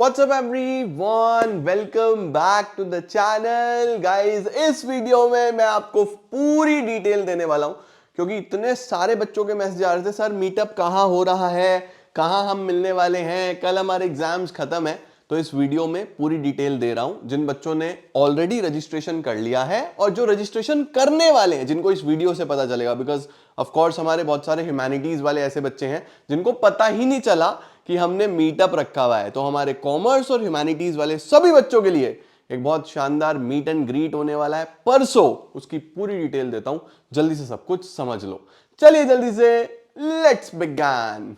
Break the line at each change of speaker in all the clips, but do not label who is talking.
What's up everyone? Welcome back to the channel. Guys, इस video में मैं आपको पूरी डिटेल देने वाला हूं क्योंकि इतने सारे बच्चों के मैसेज आ रहे थे, सर मीटअप कहाँ हो रहा है, कहाँ हम मिलने वाले हैं, कल हमारे एग्जाम्स खत्म है। तो इस वीडियो में पूरी डिटेल दे रहा हूं। जिन बच्चों ने ऑलरेडी रजिस्ट्रेशन कर लिया है और जो रजिस्ट्रेशन करने वाले हैं, जिनको इस वीडियो से पता चलेगा, बिकॉज ऑफ कोर्स हमारे बहुत सारे ह्यूमैनिटीज वाले ऐसे बच्चे हैं जिनको पता ही नहीं चला कि हमने मीटअप रखा हुआ है। तो हमारे कॉमर्स और ह्यूमैनिटीज वाले सभी बच्चों के लिए एक बहुत शानदार मीट एंड ग्रीट होने वाला है परसों। उसकी पूरी डिटेल देता हूं, जल्दी से सब कुछ समझ लो। चलिए जल्दी से लेट्स बिगिन।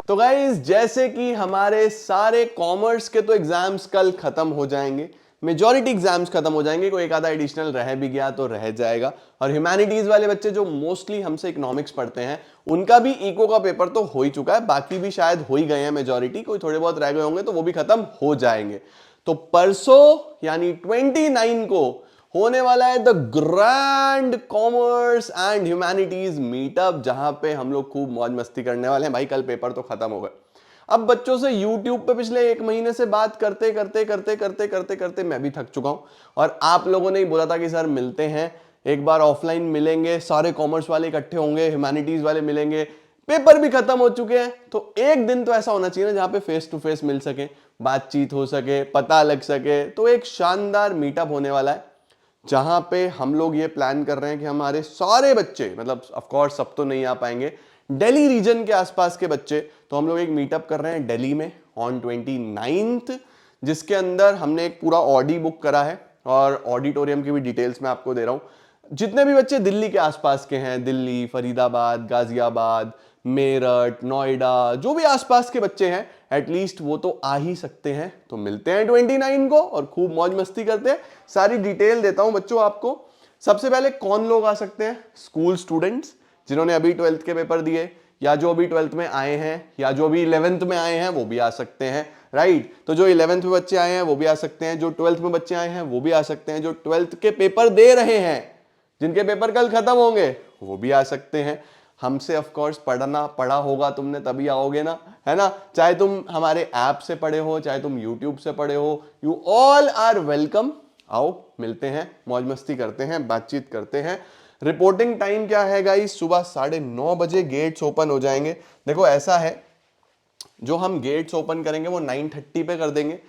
तो गाइज, जैसे कि हमारे सारे कॉमर्स के तो एग्जाम्स कल खत्म हो जाएंगे, मेजॉरिटी एग्जाम्स खत्म हो जाएंगे, कोई एक आधा एडिशनल रह भी गया तो रह जाएगा। और ह्यूमैनिटीज वाले बच्चे जो मोस्टली हमसे इकोनॉमिक्स पढ़ते हैं, उनका भी इको का पेपर तो हो ही चुका है, बाकी भी शायद हो ही गए हैं मेजॉरिटी, कोई थोड़े बहुत रह गए होंगे तो वो भी खत्म हो जाएंगे। तो परसों यानी 29 को होने वाला है the grand commerce and humanities meetup, जहां पे हम लोग खूब मौज मस्ती करने वाले हैं। भाई कल पेपर तो खत्म हो गए। अब बच्चों से YouTube पे पिछले 1 महीने से बात करते करते करते करते करते करते मैं भी थक चुका हूं। और आप लोगों ने ही बोला था कि सर मिलते हैं, एक बार ऑफलाइन मिलेंगे, सारे कॉमर्स वाले इकट्ठे होंगे, ह्यूमैनिटीज वाले मिलेंगे। पेपर भी खत्म हो चुके हैं, तो एक दिन तो ऐसा होना चाहिए ना जहां पे फेस टू फेस मिल सके, बातचीत हो सके, पता लग सके। तो एक शानदार मीटअप होने वाला है जहां पे हम लोग ये प्लान कर रहे हैं कि हमारे सारे बच्चे, मतलब ऑफ कोर्स सब तो नहीं आ पाएंगे, दिल्ली रीजन के आसपास के बच्चे, तो हम लोग एक मीटअप कर रहे हैं दिल्ली में ऑन 29, जिसके अंदर हमने एक पूरा ऑडी बुक करा है और ऑडिटोरियम की भी डिटेल्स मैं आपको दे रहा हूं। जितने भी बच्चे दिल्ली के आसपास के हैं, दिल्ली, फरीदाबाद, गाजियाबाद, मेरठ, नोएडा, जो भी आसपास के बच्चे हैं, एटलीस्ट वो तो आ ही सकते हैं। तो मिलते हैं 29 को और खूब मौज मस्ती करते हैं। सारी डिटेल देता हूं बच्चों आपको। सबसे पहले कौन लोग आ सकते हैं? स्कूल स्टूडेंट्स जिन्होंने अभी 12th के पेपर दिए, या जो अभी 12th में आए हैं, या जो अभी 11th में आए हैं, वो भी आ सकते हैं। राइट, तो जो 11th में बच्चे आए हैं वो भी आ सकते हैं, जो 12th में बच्चे आए हैं वो भी आ सकते हैं, जो 12th के पेपर दे रहे हैं, जिनके पेपर कल खत्म होंगे, वो भी आ सकते हैं। हमसे ऑफ कोर्स पढ़ा होगा तुमने, तभी आओगे ना, है ना। चाहे तुम हमारे ऐप से पढ़े हो, चाहे तुम यूट्यूब से पढ़े हो, यू ऑल आर वेलकम। आओ मिलते हैं, मौज मस्ती करते हैं, बातचीत करते हैं। रिपोर्टिंग टाइम क्या है गाइस? सुबह 9:30 बजे गेट्स ओपन हो जाएंगे। देखो ऐसा है, जो हम गेट्स ओपन करेंगे वो 9:30 पे कर देंगे,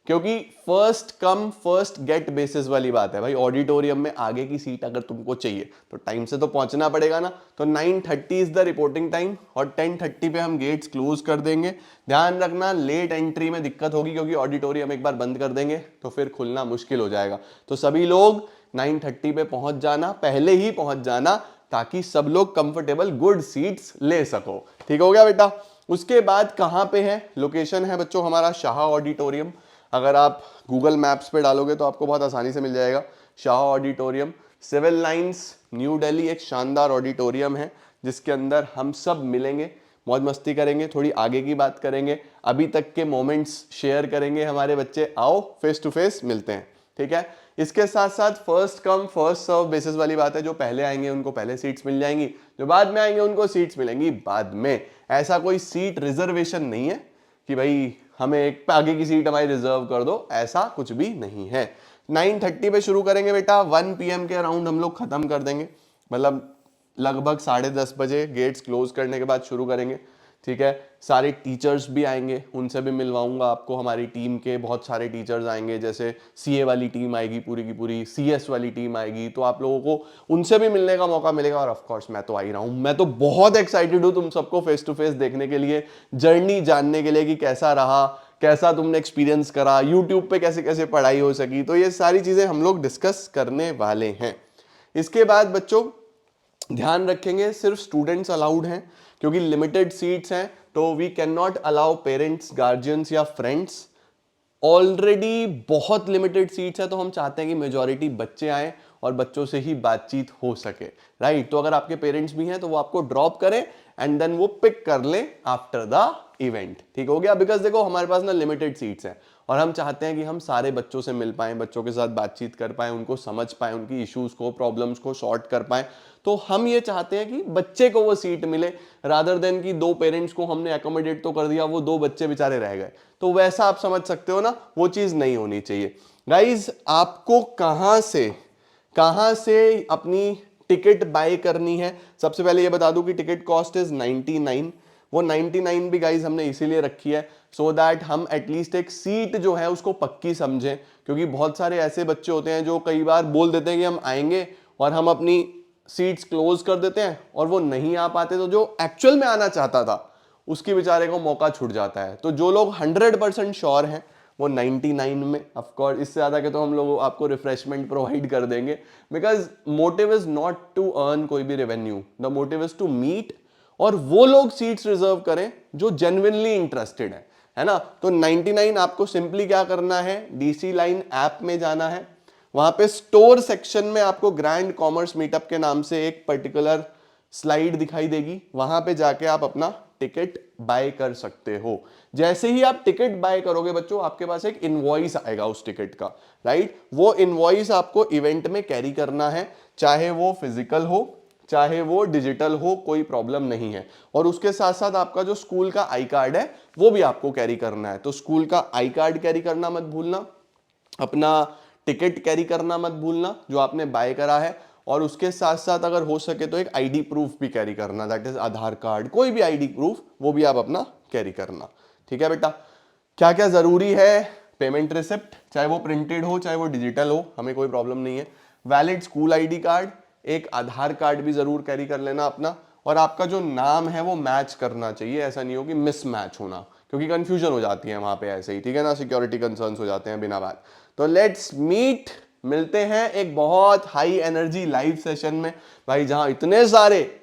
क्योंकि first come first get basis वाली बात है भाई। ऑडिटोरियम में आगे की सीट अगर तुमको चाहिए तो टाइम से तो पहुंचना पड़ेगा ना। तो 9:30 इज द रिपोर्टिंग टाइम और 10:30 पे हम गेट्स क्लोज कर देंगे। ध्यान रखना, लेट एंट्री में दिक्कत होगी, क्योंकि ऑडिटोरियम एक बार बंद कर देंगे तो फिर खुलना मुश्किल हो जाएगा। तो सभी लोग 9:30 पे पहुंच जाना, पहले ही पहुंच जाना, ताकि सब लोग कंफर्टेबल गुड सीट्स ले सको। ठीक हो गया बेटा? उसके बाद कहां पे है? लोकेशन है बच्चों हमारा शाह ऑडिटोरियम। अगर आप गूगल मैप्स पे डालोगे तो आपको बहुत आसानी से मिल जाएगा। Shah auditorium, Civil Lines, New Delhi. एक शानदार ऑडिटोरियम है जिसके अंदर हम सब मिलेंगे, मौज मस्ती करेंगे, थोड़ी आगे की बात करेंगे, अभी तक के मोमेंट्स शेयर करेंगे हमारे बच्चे। आओ फेस टू फेस मिलते हैं, ठीक है। इसके साथ साथ first come first serve basis वाली बात है। जो पहले आएंगे उनको पहले सीट्स मिल जाएंगी, जो बाद में आएंगे उनको सीट्स मिलेंगी बाद में। ऐसा कोई सीट रिजर्वेशन नहीं है कि भाई हमें एक आगे की सीट हमारी रिजर्व कर दो, ऐसा कुछ भी नहीं है। 9:30 पे शुरू करेंगे बेटा, 1 PM के अराउंड हम लोग खत्म कर देंगे, मतलब लगभग 10:30 बजे गेट्स क्लोज करने के बाद शुरू करेंगे, ठीक है। सारे टीचर्स भी आएंगे, उनसे भी मिलवाऊंगा आपको। हमारी टीम के बहुत सारे टीचर्स आएंगे, जैसे सीए वाली टीम आएगी पूरी की पूरी, सीएस वाली टीम आएगी, तो आप लोगों को उनसे भी मिलने का मौका मिलेगा। और ऑफ कोर्स मैं तो आ ही रहा हूं, मैं तो बहुत एक्साइटेड हूं तुम सबको फेस टू फेस देखने के लिए, जर्नी जानने के लिए कि कैसा रहा, कैसा तुमने एक्सपीरियंस करा, यूट्यूब पे कैसे कैसे पढ़ाई हो सकी। तो ये सारी चीजें हम लोग डिस्कस करने वाले हैं। इसके बाद बच्चों ध्यान रखेंगे, सिर्फ स्टूडेंट्स अलाउड हैं, क्योंकि लिमिटेड सीट्स हैं, तो we can not allow parents, guardians या फ्रेंड्स। ऑलरेडी बहुत लिमिटेड सीट्स है, तो हम चाहते हैं कि मेजॉरिटी बच्चे आए और बच्चों से ही बातचीत हो सके। राइट, तो अगर आपके पेरेंट्स भी हैं तो वो आपको ड्रॉप करें एंड देन वो पिक कर ले आफ्टर द इवेंट। ठीक हो गया? बिकॉज देखो हमारे पास ना लिमिटेड सीट्स हैं और हम चाहते हैं कि हम सारे बच्चों से मिल पाएं, बच्चों के साथ बातचीत कर पाएं, उनको समझ पाएं, उनकी इश्यूज को, प्रॉब्लम्स को सॉर्ट कर पाएं। तो हम ये चाहते हैं कि बच्चे को वो सीट मिले, रादर देन कि दो पेरेंट्स को हमने एकोमोडेट तो कर दिया, वो दो बच्चे बेचारे रह गए। तो वैसा आप समझ सकते हो ना, वो चीज नहीं होनी चाहिए। गाइज, आपको कहां से अपनी टिकट बाय करनी है? सबसे पहले ये बता दूं कि टिकट कॉस्ट इज 99। वो 99 भी गाइज हमने इसीलिए रखी है सो दैट हम एटलीस्ट एक सीट जो है उसको पक्की समझें, क्योंकि बहुत सारे ऐसे बच्चे होते हैं जो कई बार बोल देते हैं कि हम आएंगे और हम अपनी सीट्स क्लोज कर देते हैं और वो नहीं आ पाते, तो जो एक्चुअल में आना चाहता था उसकी बेचारे को मौका छूट जाता है। तो जो लोग 100% श्योर हैं वो 99 में, ऑफ कोर्स इससे ज्यादा के तो हम लोग आपको रिफ्रेशमेंट प्रोवाइड कर देंगे, because motive is not to earn कोई भी revenue, the motive is to meet, और वो लोग सीट्स रिजर्व करें जो जेन्युइनली इंटरेस्टेड है ना। तो 99 आपको सिंपली क्या करना है, डीसी लाइन ऐप में जाना है, वहां पे स्टोर सेक्शन में आपको ग्रैंड कॉमर्स मीटअप के नाम से एक पर्टिकुलर स्लाइड दिखाई देगी, वहां पे जाके आप अपना टिकट बाय कर सकते हो। जैसे ही आप टिकट बाय करोगे बच्चों, आपके पास एक इनवॉइस आएगा उस टिकट का, राइट। वो इनवॉइस आपको इवेंट में कैरी करना है, चाहे वो फिजिकल हो चाहे वो डिजिटल हो, कोई प्रॉब्लम नहीं है। और उसके साथ साथ आपका जो स्कूल का आई कार्ड है वो भी आपको कैरी करना है। तो स्कूल का आई कार्ड कैरी करना मत भूलना, अपना टिकट कैरी करना मत भूलना जो आपने बाय करा है, और उसके साथ साथ अगर हो सके तो एक आईडी प्रूफ भी कैरी करना, दैट इज आधार कार्ड, कोई भी आईडी प्रूफ वो भी आप अपना कैरी करना। ठीक है बेटा। क्या क्या जरूरी है? पेमेंट रिसिप्ट, चाहे वो प्रिंटेड हो चाहे वो डिजिटल हो, हमें कोई प्रॉब्लम नहीं है। वैलिड स्कूल आईडी कार्ड, एक आधार कार्ड भी जरूर कैरी कर लेना अपना, और आपका जो नाम है वो मैच करना चाहिए, ऐसा नहीं हो कि मिसमैच होना, क्योंकि कंफ्यूजन हो जाती है वहां पे ऐसे ही, ठीक है ना, सिक्योरिटी कंसर्न्स हो जाते हैं बिना बात। तो लेट्स मीट, मिलते हैं एक बहुत हाई एनर्जी लाइव सेशन में भाई, जहां इतने सारे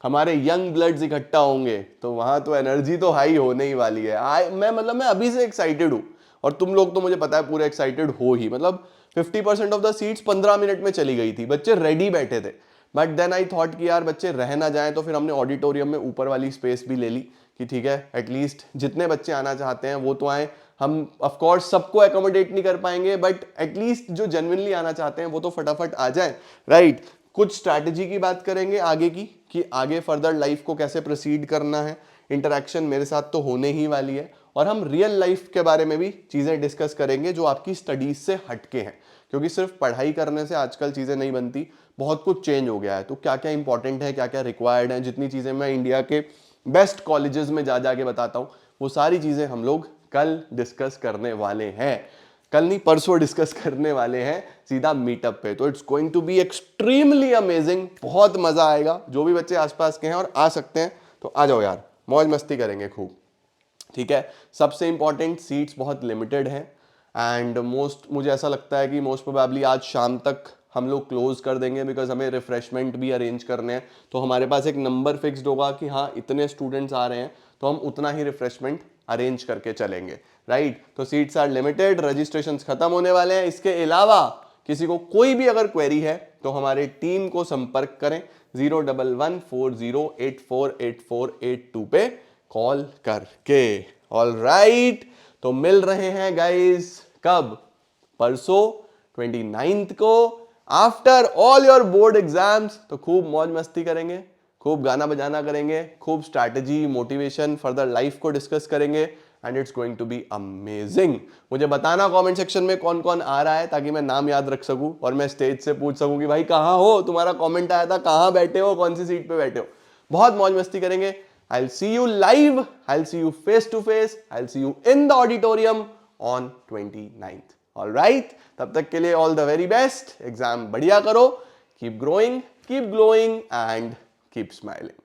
हमारे यंग ब्लड्स इकट्ठा होंगे, तो वहां तो एनर्जी तो हाई होने ही वाली है। मैं अभी से एक्साइटेड हूं, और तुम लोग तो मुझे पता है पूरे एक्साइटेड हो ही। मतलब 50% ऑफ द सीट्स 15 मिनट में चली गई थी, बच्चे रेडी बैठे थे। बट देन आई थॉट कि यार बच्चे रह ना जाएं, तो फिर हमने ऑडिटोरियम में ऊपर वाली स्पेस भी ले ली कि ठीक है एटलीस्ट जितने बच्चे आना चाहते हैं वो तो आए। हम ऑफ कोर्स सबको एकोमोडेट नहीं कर पाएंगे, बट एटलीस्ट जो जेन्युइनली आना चाहते हैं वो तो फटाफट आ जाएं, राइट। कुछ स्ट्रैटेजी की बात करेंगे आगे की, कि आगे फर्दर लाइफ को कैसे प्रोसीड करना है। इंटरेक्शन मेरे साथ तो होने ही वाली है, और हम रियल लाइफ के बारे में भी चीजें डिस्कस करेंगे जो आपकी स्टडीज से हटके हैं, क्योंकि सिर्फ पढ़ाई करने से आजकल चीजें नहीं बनती, बहुत कुछ चेंज हो गया है। तो क्या क्या इंपॉर्टेंट है, क्या क्या रिक्वायर्ड है, जितनी चीजें मैं इंडिया के बेस्ट कॉलेजेस में जा जाके बताता हूँ, वो सारी चीजें हम लोग कल डिस्कस करने वाले हैं। कल नहीं, परसों डिस्कस करने वाले हैं सीधा मीटअप पे। तो it's going to be extremely amazing, बहुत मजा आएगा। जो भी बच्चे आसपास के हैं और आ सकते हैं तो आ जाओ यार, मौज मस्ती करेंगे खूब, ठीक है। सबसे इंपॉर्टेंट, सीट्स बहुत लिमिटेड है, एंड मुझे ऐसा लगता है कि मोस्ट प्रोबेबली आज शाम तक हम लोग क्लोज कर देंगे, बिकॉज हमें रिफ्रेशमेंट भी अरेंज करने हैं। तो हमारे पास एक नंबर फिक्स्ड होगा कि हाँ इतने स्टूडेंट्स आ रहे हैं, तो हम उतना ही रिफ्रेशमेंट अरेंज करके चलेंगे, राइट। तो सीट्स आर लिमिटेड, रजिस्ट्रेशन खत्म होने वाले हैं। इसके अलावा किसी को कोई भी अगर क्वेरी है तो हमारे टीम को संपर्क करें 01140848482 पे कॉल करके। ऑल राइट, तो मिल रहे हैं गाइस कब? परसों 29th को, after all your board exams. तो खूब मौज मस्ती करेंगे, खूब गाना बजाना करेंगे, खूब स्ट्रैटेजी, मोटिवेशन, फर्दर लाइफ को डिस्कस करेंगे, and it's going to be amazing. मुझे बताना कमेंट सेक्शन में कौन कौन आ रहा है, ताकि मैं नाम याद रख सकूं और मैं स्टेज से पूछ सकूं कि भाई कहां हो, तुम्हारा कमेंट आया था, कहां बैठे हो, कौन सी सीट पे बैठे हो। बहुत मौज मस्ती करेंगे। I'll see you live, I'll see you face to face, I'll see you in the auditorium on 29th. All right, तब तक के लिए all the very best, exam बढ़िया करो, keep growing, keep glowing and keep smiling.